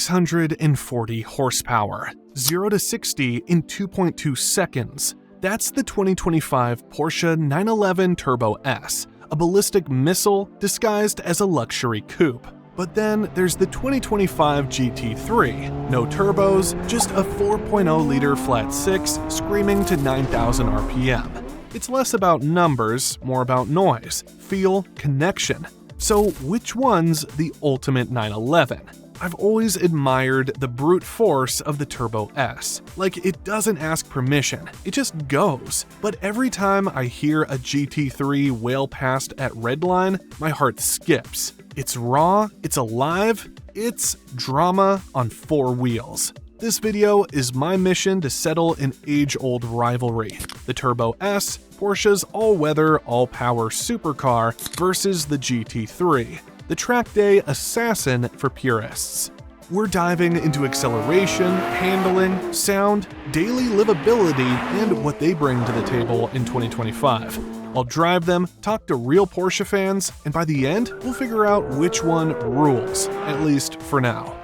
640 horsepower, 0 to 60 in 2.2 seconds. That's the 2025 Porsche 911 Turbo S, a ballistic missile disguised as a luxury coupe. But then there's the 2025 GT3, no turbos, just a 4.0-liter flat six screaming to 9,000 RPM. It's less about numbers, more about noise, feel, connection. So which one's the ultimate 911? I've always admired the brute force of the Turbo S. Like, it doesn't ask permission, it just goes. But every time I hear a GT3 wail past at redline, my heart skips. It's raw, it's alive, it's drama on four wheels. This video is my mission to settle an age-old rivalry. The Turbo S, Porsche's all-weather, all-power supercar versus the GT3, the track day assassin for purists. We're diving into acceleration, handling, sound, daily livability, and what they bring to the table in 2025. I'll drive them, talk to real Porsche fans, and by the end, we'll figure out which one rules, at least for now.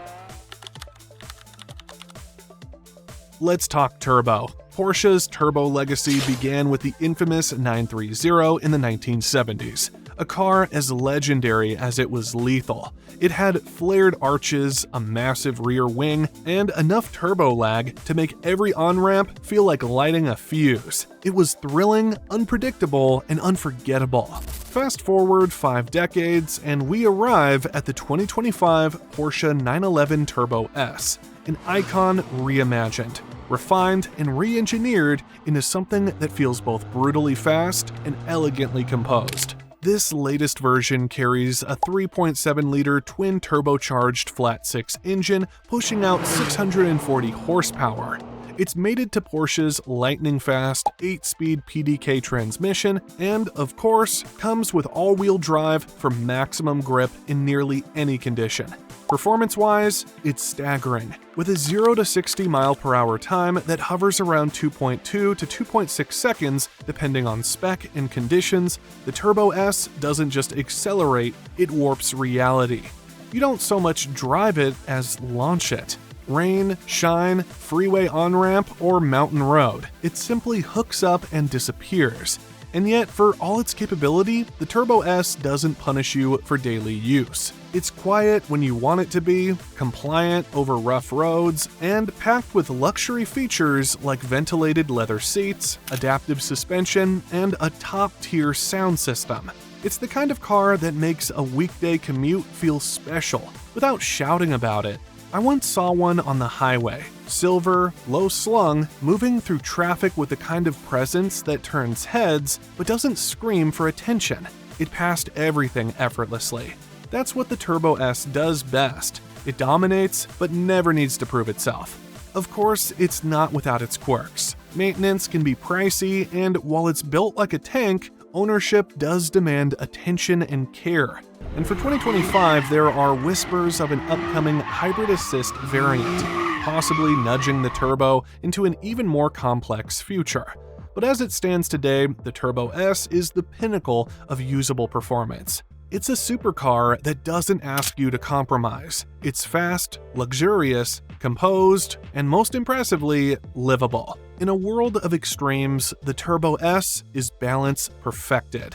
Let's talk turbo. Porsche's turbo legacy began with the infamous 930 in the 1970s, a car as legendary as it was lethal. It had flared arches, a massive rear wing, and enough turbo lag to make every on-ramp feel like lighting a fuse. It was thrilling, unpredictable, and unforgettable. Fast forward 5 decades, and we arrive at the 2025 Porsche 911 Turbo S, an icon reimagined, refined, and re-engineered into something that feels both brutally fast and elegantly composed. This latest version carries a 3.7-liter twin-turbocharged flat-six engine pushing out 640 horsepower. It's mated to Porsche's lightning-fast 8-speed PDK transmission and, of course, comes with all-wheel drive for maximum grip in nearly any condition. Performance-wise, it's staggering, with a 0 to 60 mph time that hovers around 2.2 to 2.6 seconds depending on spec and conditions. The Turbo S doesn't just accelerate, it warps reality. You don't so much drive it as launch it. Rain, shine, freeway on-ramp, or mountain road, it simply hooks up and disappears. And yet, for all its capability, the Turbo S doesn't punish you for daily use. It's quiet when you want it to be, compliant over rough roads, and packed with luxury features like ventilated leather seats, adaptive suspension, and a top-tier sound system. It's the kind of car that makes a weekday commute feel special, without shouting about it. I once saw one on the highway, silver, low-slung, moving through traffic with the kind of presence that turns heads but doesn't scream for attention. It passed everything effortlessly. That's what the Turbo S does best. It dominates, but never needs to prove itself. Of course, it's not without its quirks. Maintenance can be pricey, and while it's built like a tank, ownership does demand attention and care. And for 2025, there are whispers of an upcoming hybrid assist variant, possibly nudging the turbo into an even more complex future. But as it stands today, the Turbo S is the pinnacle of usable performance. It's a supercar that doesn't ask you to compromise. It's fast, luxurious, composed, and most impressively, livable. In a world of extremes, the Turbo S is balance perfected.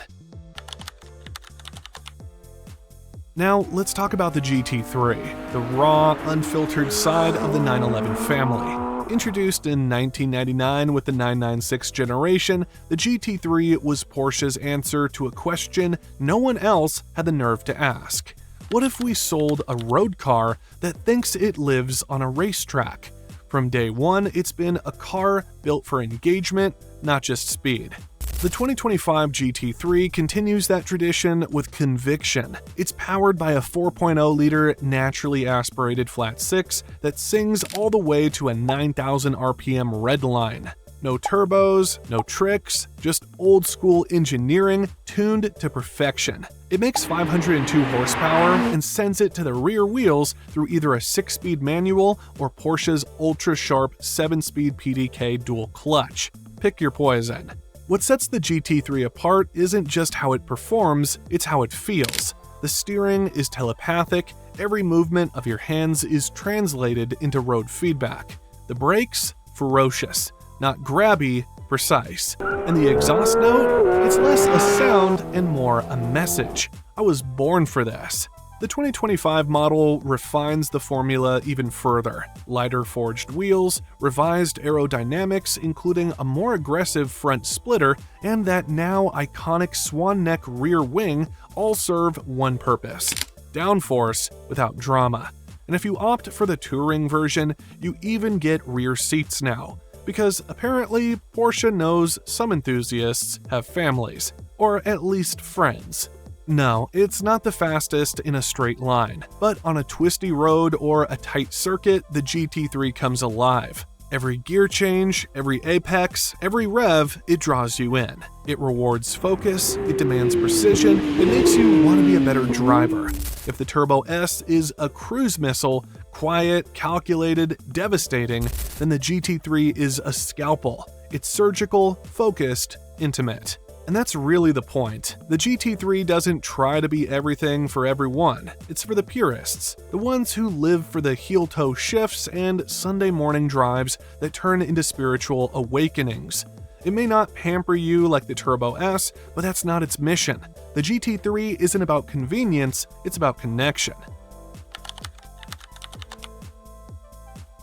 Now, let's talk about the GT3, the raw, unfiltered side of the 911 family. Introduced in 1999 with the 996 generation, the GT3 was Porsche's answer to a question no one else had the nerve to ask. What if we sold a road car that thinks it lives on a racetrack? From day one, it's been a car built for engagement, not just speed. The 2025 GT3 continues that tradition with conviction. It's powered by a 4.0-liter naturally aspirated flat six that sings all the way to a 9,000 RPM redline. No turbos, no tricks, just old-school engineering tuned to perfection. It makes 502 horsepower and sends it to the rear wheels through either a 6-speed manual or Porsche's ultra-sharp 7-speed PDK dual clutch. Pick your poison. What sets the GT3 apart isn't just how it performs, it's how it feels. The steering is telepathic, every movement of your hands is translated into road feedback. The brakes? Ferocious. Not grabby, precise. And the exhaust note? It's less a sound and more a message. I was born for this. The 2025 model refines the formula even further. Lighter forged wheels, revised aerodynamics including a more aggressive front splitter, and that now iconic swan neck rear wing all serve one purpose: downforce without drama. And if you opt for the touring version, you even get rear seats now, because apparently Porsche knows some enthusiasts have families, or at least friends. No, it's not the fastest in a straight line, but on a twisty road or a tight circuit, the GT3 comes alive. Every gear change, every apex, every rev, it draws you in. It rewards focus, it demands precision, it makes you want to be a better driver. If the Turbo S is a cruise missile, quiet, calculated, devastating, then the GT3 is a scalpel. It's surgical, focused, intimate. And that's really the point. The GT3 doesn't try to be everything for everyone. It's for the purists, the ones who live for the heel-toe shifts and Sunday morning drives that turn into spiritual awakenings. It may not pamper you like the Turbo S, but that's not its mission. The GT3 isn't about convenience, it's about connection.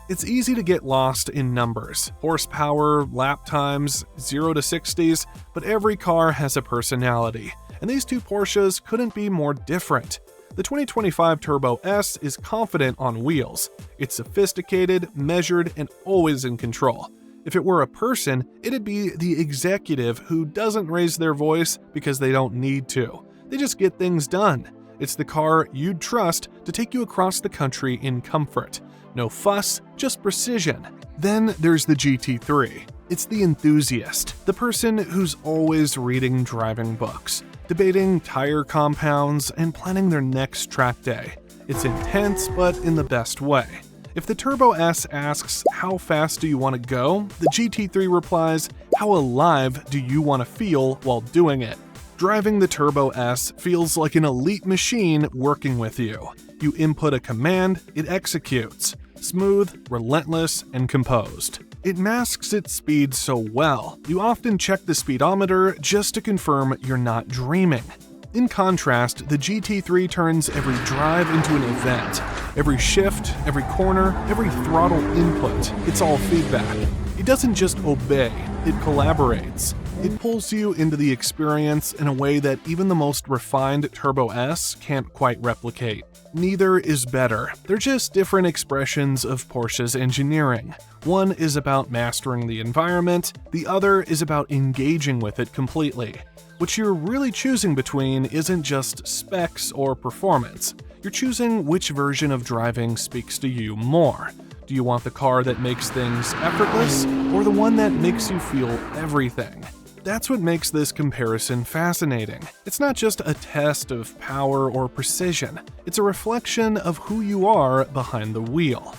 It's easy to get lost in numbers, horsepower, lap times, 0 to 60s, but every car has a personality, and these two Porsches couldn't be more different. The 2025 Turbo S is confident on wheels. It's sophisticated, measured, and always in control. If it were a person, it'd be the executive who doesn't raise their voice because they don't need to. They just get things done. It's the car you'd trust to take you across the country in comfort. No fuss, just precision. Then there's the GT3. It's the enthusiast, the person who's always reading driving books, debating tire compounds, and planning their next track day. It's intense, but in the best way. If the Turbo S asks, how fast do you want to go? The GT3 replies, how alive do you want to feel while doing it? Driving the Turbo S feels like an elite machine working with you. You input a command, it executes. Smooth, relentless, and composed. It masks its speed so well, you often check the speedometer just to confirm you're not dreaming. In contrast, the GT3 turns every drive into an event. Every shift, every corner, every throttle input, it's all feedback. It doesn't just obey, it collaborates. It pulls you into the experience in a way that even the most refined Turbo S can't quite replicate. Neither is better. They're just different expressions of Porsche's engineering. One is about mastering the environment, the other is about engaging with it completely. What you're really choosing between isn't just specs or performance. You're choosing which version of driving speaks to you more. Do you want the car that makes things effortless, or the one that makes you feel everything? That's what makes this comparison fascinating. It's not just a test of power or precision, it's a reflection of who you are behind the wheel.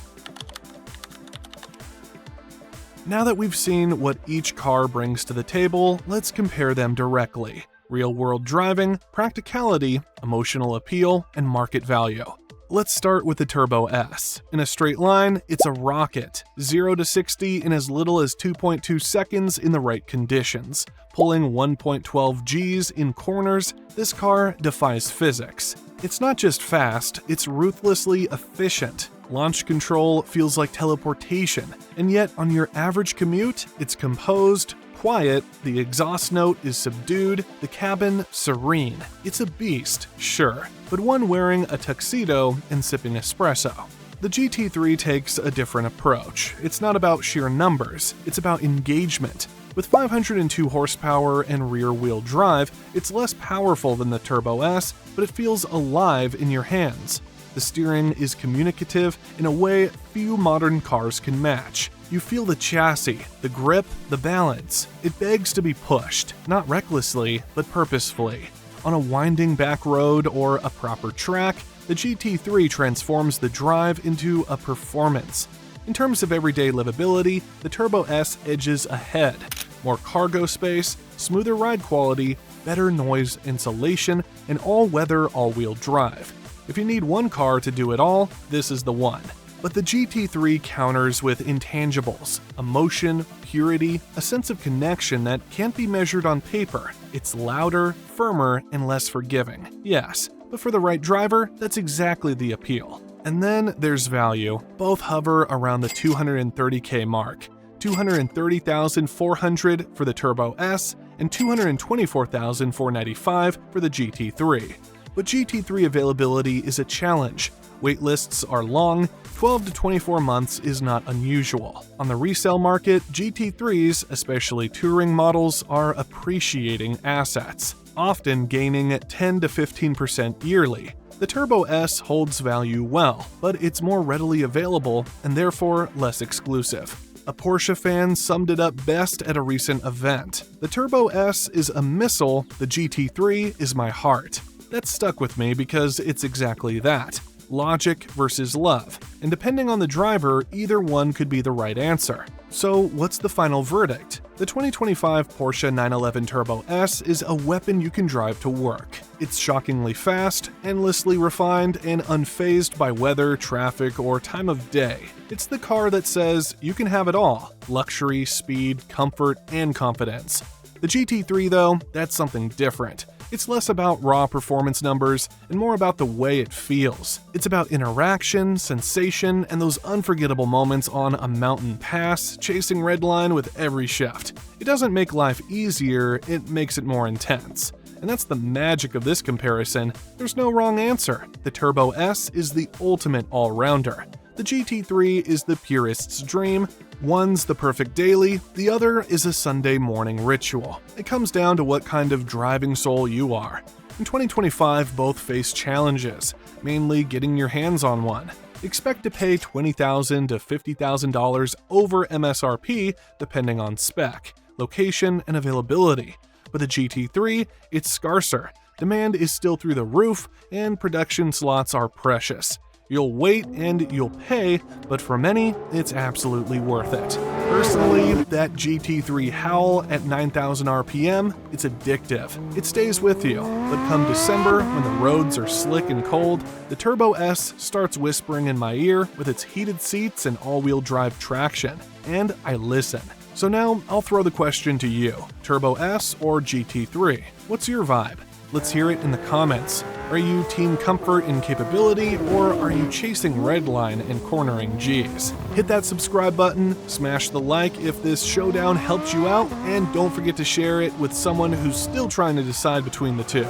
Now that we've seen what each car brings to the table, let's compare them directly. Real-world driving, practicality, emotional appeal, and market value. Let's start with the Turbo S. In a straight line, it's a rocket, 0 to 60 in as little as 2.2 seconds in the right conditions. Pulling 1.12 Gs in corners, this car defies physics. It's not just fast, it's ruthlessly efficient. Launch control feels like teleportation, and yet on your average commute, it's composed, quiet, the exhaust note is subdued, the cabin serene. It's a beast, sure, but one wearing a tuxedo and sipping espresso. The GT3 takes a different approach. It's not about sheer numbers, it's about engagement. With 502 horsepower and rear-wheel drive, it's less powerful than the Turbo S, but it feels alive in your hands. The steering is communicative in a way few modern cars can match. You feel the chassis, the grip, the balance. It begs to be pushed, not recklessly, but purposefully. On a winding back road or a proper track, the GT3 transforms the drive into a performance. In terms of everyday livability, the Turbo S edges ahead. More cargo space, smoother ride quality, better noise insulation, and all-weather all-wheel drive. If you need one car to do it all, this is the one. But the GT3 counters with intangibles, emotion, purity, a sense of connection that can't be measured on paper. It's louder, firmer, and less forgiving. Yes, but for the right driver, that's exactly the appeal. And then there's value. Both hover around the $230K mark. $230,400 for the Turbo S and $224,495 for the GT3. But GT3 availability is a challenge. Waitlists are long, 12 to 24 months is not unusual. On the resale market, GT3s, especially touring models, are appreciating assets, often gaining 10 to 15% yearly. The Turbo S holds value well, but it's more readily available and therefore less exclusive. A Porsche fan summed it up best at a recent event. The Turbo S is a missile, the GT3 is my heart. That stuck with me because it's exactly that. Logic versus love, and depending on the driver, either one could be the right answer. So what's the final verdict? The 2025 Porsche 911 Turbo S is a weapon you can drive to work. It's shockingly fast, endlessly refined, and unfazed by weather, traffic, or time of day. It's the car that says you can have it all: luxury, speed, comfort, and confidence. The GT3, though, that's something different. It's less about raw performance numbers and more about the way it feels. It's about interaction, sensation, and those unforgettable moments on a mountain pass, chasing redline with every shift. It doesn't make life easier, it makes it more intense. And that's the magic of this comparison. There's no wrong answer. The Turbo S is the ultimate all-rounder. The GT3 is the purist's dream. One's the perfect daily, the other is a Sunday morning ritual. It comes down to what kind of driving soul you are. In 2025, both face challenges, mainly getting your hands on one. Expect to pay $20,000 to $50,000 over MSRP depending on spec, location, and availability. But the GT3, it's scarcer. Demand is still through the roof, and production slots are precious. You'll wait and you'll pay, but for many, it's absolutely worth it. Personally, that GT3 howl at 9,000 RPM, it's addictive. It stays with you. But come December, when the roads are slick and cold, the Turbo S starts whispering in my ear with its heated seats and all-wheel drive traction. And I listen. So now, I'll throw the question to you. Turbo S or GT3? What's your vibe? Let's hear it in the comments. Are you team comfort and capability, or are you chasing redline and cornering G's? Hit that subscribe button, smash the like if this showdown helped you out, and don't forget to share it with someone who's still trying to decide between the two.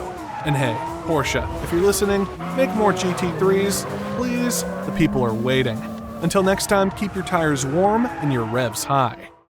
And hey, Porsche, if you're listening, make more GT3s, please. The people are waiting. Until next time, keep your tires warm and your revs high.